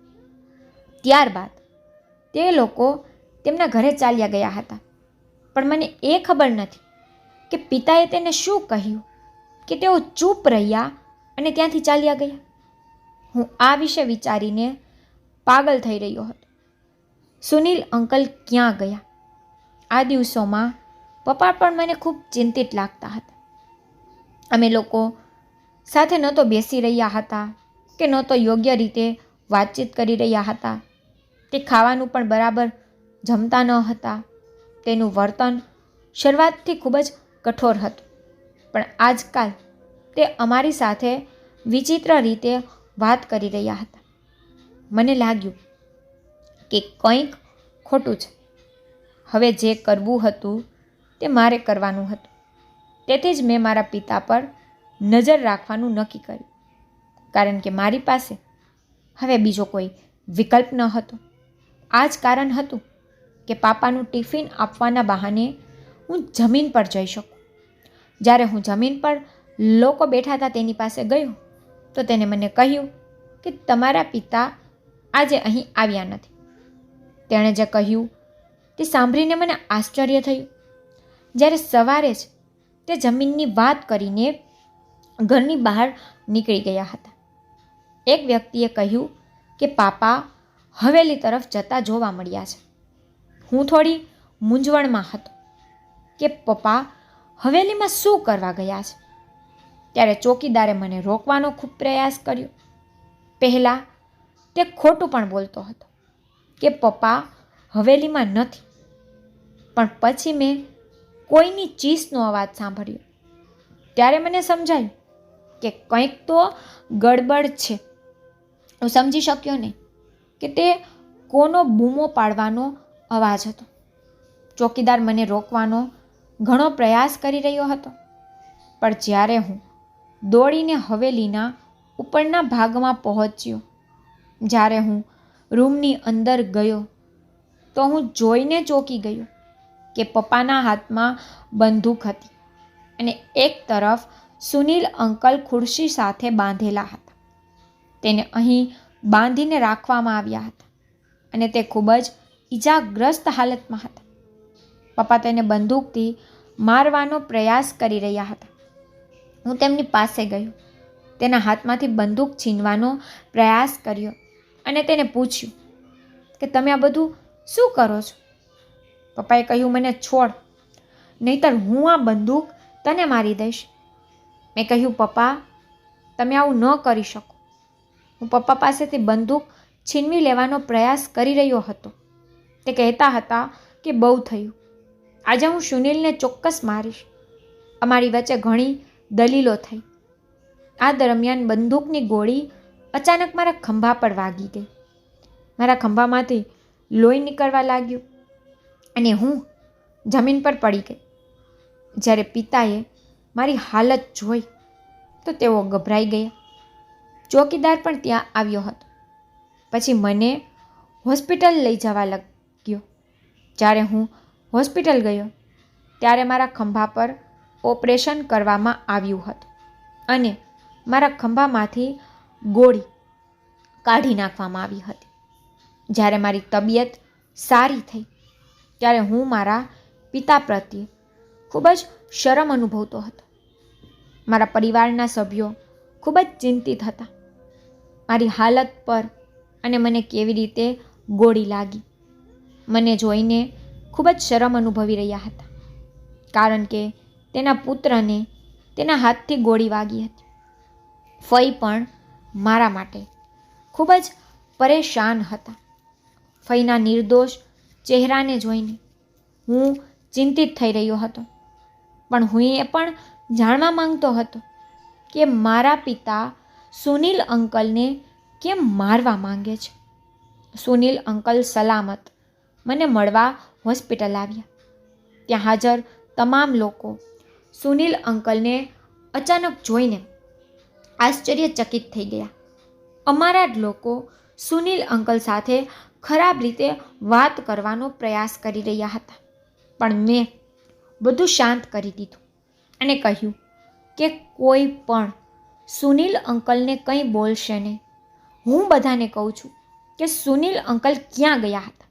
ત્યારબાદ તે લોકો તેમના ઘરે ચાલ્યા ગયા હતા, પણ મને એ ખબર નથી કે પિતાએ તેને શું કહ્યું કે તેઓ ચૂપ રહ્યા અને ત્યાંથી ચાલ્યા ગયા. હું આ વિશે વિચારીને પાગલ થઈ રહ્યો હતો. સુનિલ અંકલ ક્યાં ગયા? આ દિવસોમાં પપ્પા પણ મને ખૂબ ચિંતિત લાગતા હતા. અમે લોકો સાથે ન તો બેસી રહ્યા હતા કે ન તો યોગ્ય રીતે વાતચીત કરી રહ્યા હતા. તે ખાવાનું પણ બરાબર જમતા ન હતા. તેનું વર્તન શરૂઆતથી ખૂબ જ કઠોર હતું, પણ આજકાલ તે અમારી સાથે વિચિત્ર રીતે વાત કરી રહ્યા હતા. મને લાગ્યું કે કંઈક ખોટું છે. હવે જે કરવું હતું તે મારે કરવાનું હતું. તેથી જ મેં મારા પિતા પર નજર રાખવાનું નક્કી કર્યું, કારણ કે મારી પાસે હવે બીજો કોઈ વિકલ્પ ન હતો. આ જ કારણ હતું કે પાપાનું ટિફિન આપવાના બહાને હું જમીન પર જઈ શકું. જ્યારે હું જમીન પર લોકો બેઠા હતા તેની પાસે ગયો તો તેને મને કહ્યું કે તમારા પિતા આજે અહીં આવ્યા નથી. તેણે જે કહ્યું તે સાંભળીને મને આશ્ચર્ય થયું. જ્યારે સવારે જ તે જમીનની વાત કરીને ઘરની બહાર નીકળી ગયા હતા. એક વ્યક્તિએ કહ્યું કે પાપા હવેલી તરફ જતા જોવા મળ્યા છે. હું થોડી મૂંઝવણમાં હતો કે પપ્પા હવેલીમાં શું કરવા ગયા છે. ત્યારે ચોકીદારે મને રોકવાનો ખૂબ પ્રયાસ કર્યો. પહેલાં તે ખોટું પણ બોલતો હતો કે પપ્પા હવેલીમાં નથી, પણ પછી મેં કોઈની ચીસનો અવાજ સાંભળ્યો. ત્યારે મને સમજાયું કે કંઈક તો ગડબડ છે. હું સમજી શક્યો નહીં કે તે કોનો બૂમો પાડવાનો અવાજ હતો. ચોકીદાર મને રોકવાનો ઘણો પ્રયાસ કરી રહ્યો હતો, પણ જ્યારે હું દોડીને હવેલીના ઉપરના ભાગમાં પહોંચ્યો, જ્યારે હું રૂમની અંદર ગયો તો હું જોઈને ચોંકી ગયો કે પપ્પાના હાથમાં બંદૂક હતી અને એક તરફ સુનિલ અંકલ ખુરશી સાથે બાંધેલા હતા. તેને અહીં બાંધીને રાખવામાં આવ્યા હતા અને તે ખૂબ જ ઈજાગ્રસ્ત હાલતમાં હતા. પપ્પા તેને બંદૂકથી મારવાનો પ્રયાસ કરી રહ્યા હતા. હું તેમની પાસે ગયો, તેના હાથમાંથી બંદૂક છીનવાનો પ્રયાસ કર્યો અને તેને પૂછ્યું કે તમે આ બધું શું કરો છો? પપ્પાએ કહ્યું, મને છોડ, નહીંતર હું આ બંદૂક તને મારી દઈશ. મેં કહ્યું, પપ્પા તમે આવું ન કરી શકો. હું પપ્પા પાસેથી બંદૂક છીનવી લેવાનો પ્રયાસ કરી રહ્યો હતો. તે કહેતા હતા કે બહુ થયું, આજે હું સુનિલને ચોક્કસ મારીશ. અમારી વચ્ચે ઘણી દલીલો થઈ. આ દરમિયાન બંદૂકની ગોળી અચાનક મારા ખંભા પર વાગી ગઈ. મારા ખંભામાંથી લોહી નીકળવા લાગ્યું અને હું જમીન પર પડી ગઈ. જ્યારે પિતાએ મારી હાલત જોઈ તો તેઓ ગભરાઈ ગયા. ચોકીદાર પણ ત્યાં આવ્યો હતો. પછી મને હોસ્પિટલ લઈ જવા લાગ્યો. જ્યારે હું હોસ્પિટલ ગયો ત્યારે મારા ખંભા પર ઓપરેશન કરવામાં આવ્યું હતું અને મારા ખંભામાંથી ગોળી કાઢી નાખવામાં આવી હતી. જ્યારે મારી તબિયત સારી થઈ ત્યારે હું મારા પિતા પ્રત્યે ખૂબ જ શરમ અનુભવતો હતો. મારા પરિવારના સભ્યો ખૂબ જ ચિંતિત હતા મારી હાલત પર અને મને કેવી રીતે ગોળી લાગી. મને જોઈને ખૂબ જ શરમ અનુભવી રહ્યા હતા, કારણ કે તેના પુત્રને તેના હાથથી ગોળી વાગી હતી. ફઈ પણ મારા માટે ખૂબ જ પરેશાન હતા. ફઈના નિર્દોષ ચહેરાને જોઈને હું ચિંતિત થઈ રહ્યો હતો, પણ હું એ પણ જાણવા માંગતો હતો કે મારા પિતા સુનિલ અંકલને કેમ મારવા માંગે છે. સુનિલ અંકલ સલામત મને મળવા હોસ્પિટલ આવ્યા. ત્યાં હાજર તમામ લોકો સુનિલ અંકલને અચાનક જોઈને આશ્ચર્યચકિત થઈ ગયા. અમારા જ લોકો સુનિલ અંકલ સાથે ખરાબ રીતે વાત કરવાનો પ્રયાસ કરી રહ્યા હતા, પણ મેં બધું શાંત કરી દીધું અને કહ્યું કે કોઈ પણ સુનિલ અંકલને કંઈ બોલશે નહીં. હું બધાને કહું છું કે સુનિલ અંકલ ક્યાં ગયા હતા.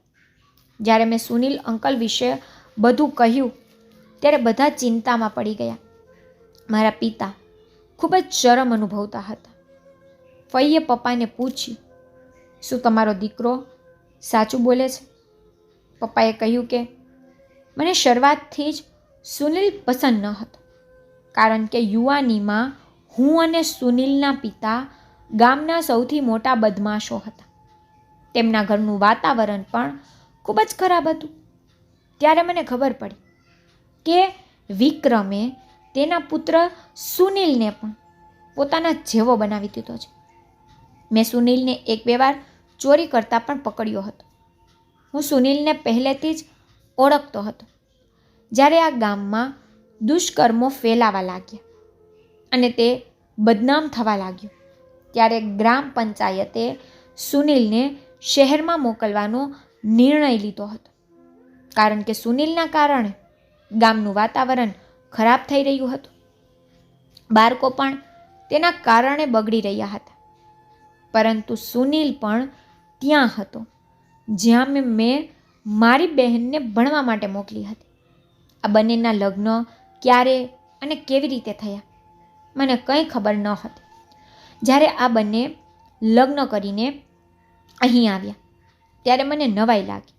જ્યારે મેં સુનિલ અંકલ વિશે બધું કહ્યું ત્યારે બધા ચિંતામાં પડી ગયા. મારા પિતા ખૂબ જ શરમ અનુભવતા હતા. ફઈએ પપ્પાને પૂછ્યું, શું તમારો દીકરો સાચું બોલે છે? પપ્પાએ કહ્યું કે મને શરૂઆતથી જ સુનિલ પસંદ ન હતો, કારણ કે યુવાનીમાં હું અને સુનિલના પિતા ગામના સૌથી મોટા બદમાશો હતા. તેમના ઘરનું વાતાવરણ પણ ખૂબ જ ખરાબ હતું. ત્યારે મને ખબર પડી કે વિક્રમે તેના પુત્ર સુનિલને પણ પોતાના જેવો બનાવી દીધો છે. મેં સુનિલને 1-2 વાર ચોરી કરતા પણ પકડ્યો હતો. હું સુનિલને પહેલેથી જ ઓળખતો હતો. જ્યારે આ ગામમાં દુષ્કર્મો ફેલાવા લાગ્યા અને તે બદનામ થવા લાગ્યું, ત્યારે ગ્રામ પંચાયતે સુનિલને શહેરમાં મોકલવાનો નિર્ણય લીધો હતો. કારણ કે સુનિલના કારણે ગામનું વાતાવરણ ખરાબ થઈ રહ્યું હતું. બાળકો પણ તેના કારણે બગડી રહ્યા હતા. પરંતુ સુનિલ પણ ત્યાં હતો જ્યાં મેં મારી બહેનને ભણવા માટે મોકલી હતી. આ બંનેના લગ્ન ક્યારે અને કેવી રીતે થયા મને કંઈ ખબર ન હતી. જ્યારે આ બંને લગ્ન કરીને અહીં આવ્યા ત્યારે મને નવાઈ લાગી.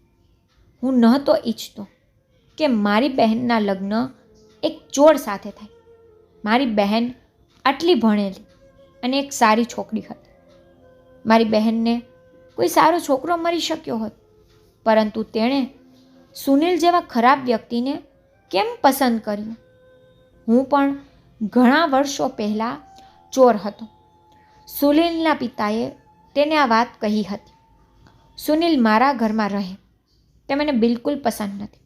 હું નહોતો ઈચ્છતો કે મારી બહેનના લગ્ન એક ચોર સાથે થાય. મારી બહેન આટલી ભણેલી અને એક સારી છોકરી હતી. મારી બહેનને કોઈ સારો છોકરો મળી શક્યો હોત, પરંતુ તેણે સુનિલ જેવા ખરાબ વ્યક્તિને કેમ પસંદ કર્યો? હું પણ ઘણા વર્ષો પહેલાં ચોર હતો. સુનિલના પિતાએ તેને આ વાત કહી હતી. સુનિલ મારા ઘરમાં રહે તે મને બિલકુલ પસંદ નથી.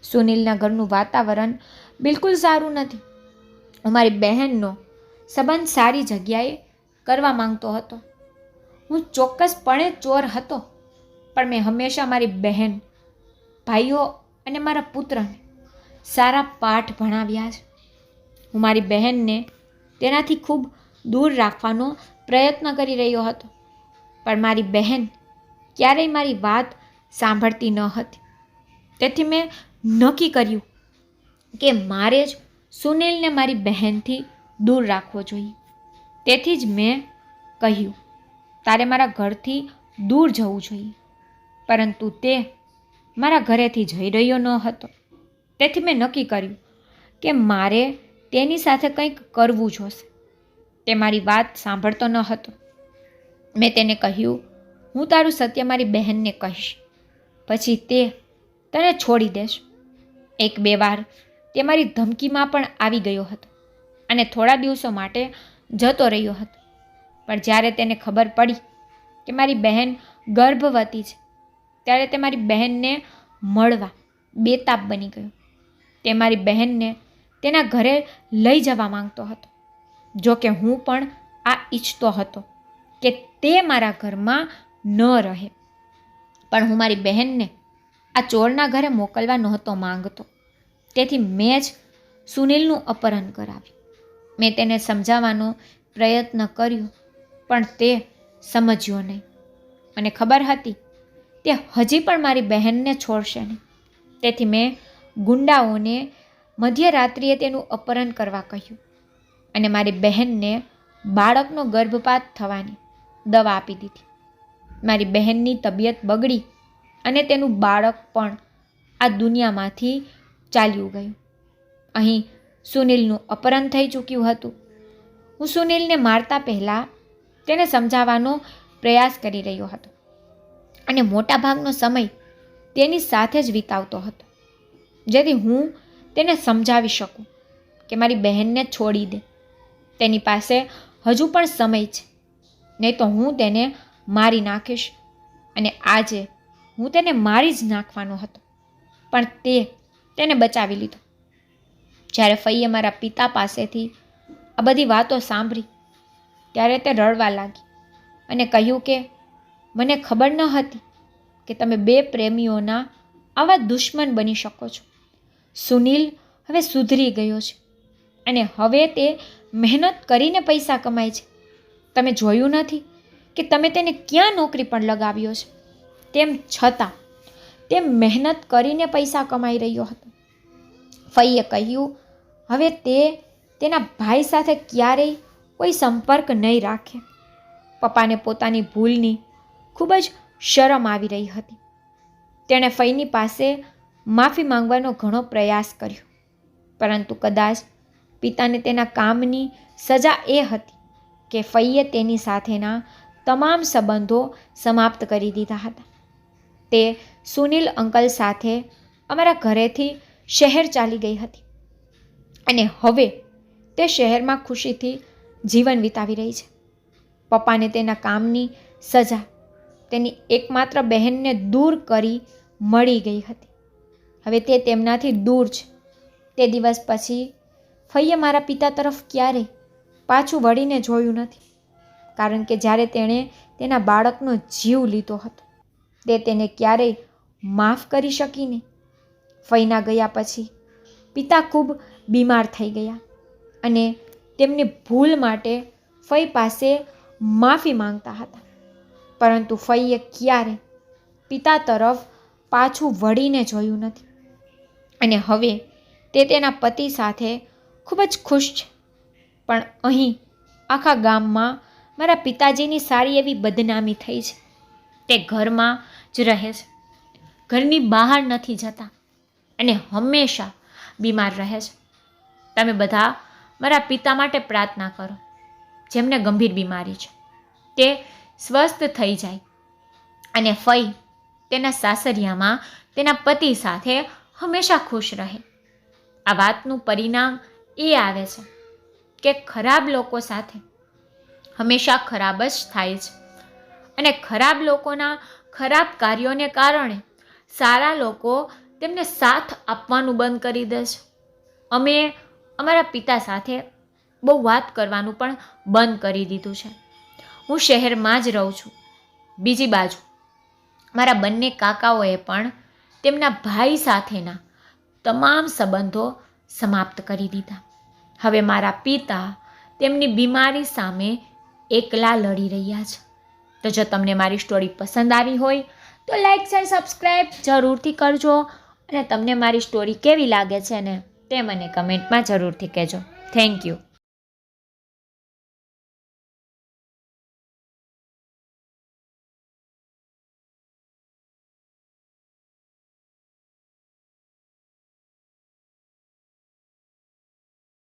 સુનિલના ઘરનું વાતાવરણ બિલકુલ સારું નથી. હું મારી બહેનનો સંબંધ સારી જગ્યાએ કરવા માંગતો હતો. હું ચોક્કસપણે ચોર હતો, પણ મેં હંમેશા મારી બહેન, ભાઈઓ અને મારા પુત્રને સારા પાઠ ભણાવ્યા છે. હું મારી બહેનને તેનાથી ખૂબ દૂર રાખવાનો પ્રયત્ન કરી રહ્યો હતો, પણ મારી બહેન ક્યારેય મારી વાત સાંભળતી ન હતી. તેથી મેં નક્કી કર્યું કે મારે જ સુનિલને મારી બહેનથી દૂર રાખવો જોઈએ. તેથી જ મેં કહ્યું, તારે મારા ઘરથી દૂર જવું જોઈએ. પરંતુ તે મારા ઘરેથી જઈ રહ્યો ન હતો. તેથી મેં નક્કી કર્યું કે મારે તેની સાથે કંઈક કરવું જોશે. તે મારી વાત સાંભળતો ન હતો. મેં તેને કહ્યું, હું તારું સત્ય મારી બહેનને કહીશ, પછી તે તને છોડી દેશ. 1-2 વાર તે મારી ધમકીમાં પણ આવી ગયો હતો અને થોડા દિવસો માટે જતો રહ્યો હતો. પણ જ્યારે તેને ખબર પડી કે મારી બહેન ગર્ભવતી છે, ત્યારે તે મારી બહેનને મળવા બેતાબ બની ગયો. તે મારી બહેનને તેના ઘરે લઈ જવા માંગતો હતો. જો કે હું પણ આ ઈચ્છતો હતો કે તે મારા ઘરમાં ન રહે, પણ હું મારી બહેનને આ ચોરના ઘરે મોકલવા નહોતો માંગતો. તેથી મેં જ સુનિલનું અપહરણ કરાવ્યું. મેં તેને સમજાવવાનો પ્રયત્ન કર્યો, પણ તે સમજ્યો નહીં. મને ખબર હતી તે હજી પણ મારી બહેનને છોડશે નહીં. તેથી મેં ગુંડાઓને મધ્યરાત્રિએ તેનું અપહરણ કરવા કહ્યું અને મારી બહેનને બાળકનો ગર્ભપાત થવાની દવા આપી દીધી. મારી બહેનની તબિયત બગડી અને તેનું બાળક પણ આ દુનિયામાંથી ચાલ્યું ગયું. અહીં સુનિલનું અપહરણ થઈ ચૂક્યું હતું. હું સુનિલને મારતા પહેલાં તેને સમજાવવાનો પ્રયાસ કરી રહ્યો હતો અને મોટાભાગનો સમય તેની સાથે જ વિતાવતો હતો, જેથી હું તેને સમજાવી શકું કે મારી બહેનને છોડી દે. તેની પાસે હજુ પણ સમય છે, નહીં તો હું તેને મારી નાખીશ. અને આજે હું તેને મારી જ નાખવાનો હતો, પણ તે તેને બચાવી લીધો. જ્યારે ફઈએ મારા પિતા પાસેથી આ બધી વાતો સાંભળી ત્યારે તે રડવા લાગી અને કહ્યું કે મને ખબર ન હતી કે તમે 2 પ્રેમીઓના આવા દુશ્મન બની શકો છો. સુનિલ હવે સુધરી ગયો છે અને હવે તે મહેનત કરીને પૈસા કમાય છે. તમે જોયું નથી કે તમે તેને ક્યાં નોકરી પણ લગાવ્યો છે? તેમ છતાં તે મહેનત કરીને પૈસા કમાઈ રહ્યો હતો. ફઈએ કહ્યું, હવે તે તેના ભાઈ સાથે ક્યારેય કોઈ સંપર્ક નહીં રાખે. પપ્પાને પોતાની ભૂલની ખૂબ જ શરમ આવી રહી હતી. તેણે ફઈની પાસે માફી માંગવાનો ઘણો પ્રયાસ કર્યો, પરંતુ કદાચ પિતાને તેના કામની સજા એ હતી કે ફઈએ તેની સાથેના તમામ સંબંધો સમાપ્ત કરી દીધા હતા. તે સુનિલ અંકલ સાથે અમારા ઘરેથી શહેર ચાલી ગઈ હતી અને હવે તે શહેરમાં ખુશીથી જીવન વિતાવી રહી છે. પપ્પાને તેના કામની સજા તેની એકમાત્ર બહેનને દૂર કરી મળી ગઈ હતી. હવે તે તેમનાથી દૂર છે. તે દિવસ પછી ફઈએ મારા પિતા તરફ ક્યારેય પાછું વળીને જોયું નથી, કારણ કે જ્યારે તેણે તેના બાળકનો જીવ લીધો હતો તે તેને ક્યારેય માફ કરી શકી નહીં. ફઈના ગયા પછી પિતા ખૂબ બીમાર થઈ ગયા અને તેમની ભૂલ માટે ફઈ પાસે માફી માંગતા હતા, પરંતુ ફઈએ ક્યારે પિતા તરફ પાછું વળીને જોયું નથી અને હવે તે તેના પતિ સાથે ખૂબ જ ખુશ છે. પણ અહીં આખા ગામમાં મારા પિતાજીની સારી એવી બદનામી થઈ છે. તે ઘરમાં જ રહે છે, ઘરની બહાર નથી જતા અને હંમેશા બીમાર રહે છે. તમે બધા મારા પિતા માટે પ્રાર્થના કરો, જેમને ગંભીર બીમારી છે તે સ્વસ્થ થઈ જાય અને ફઈ તેના સાસરિયામાં તેના પતિ સાથે હંમેશા ખુશ રહે. આ વાતનું પરિણામ એ આવે છે કે ખરાબ લોકો સાથે હંમેશા ખરાબ જ થાય છે અને ખરાબ લોકોના ખરાબ કાર્યોને કારણે સારા લોકો તેમને સાથ આપવાનું બંધ કરી દે છે. અમે અમારા પિતા સાથે બહુ વાત કરવાનું પણ બંધ કરી દીધું છે. હું શહેરમાં જ રહું છું. બીજી બાજુ મારા બંને કાકાઓએ પણ તેમના ભાઈ સાથેના તમામ સંબંધો સમાપ્ત કરી દીધા. હવે મારા પિતા તેમની બીમારી સામે એકલા લડી રહ્યા છે. તો જો તમને મારી સ્ટોરી પસંદ આવી હોય તો લાઈક શેર સબસ્ક્રાઈબ જરૂરથી કરજો અને તમને મારી સ્ટોરી કેવી લાગે છે ને તે મને કમેન્ટમાં જરૂરથી કહેજો. Thank you.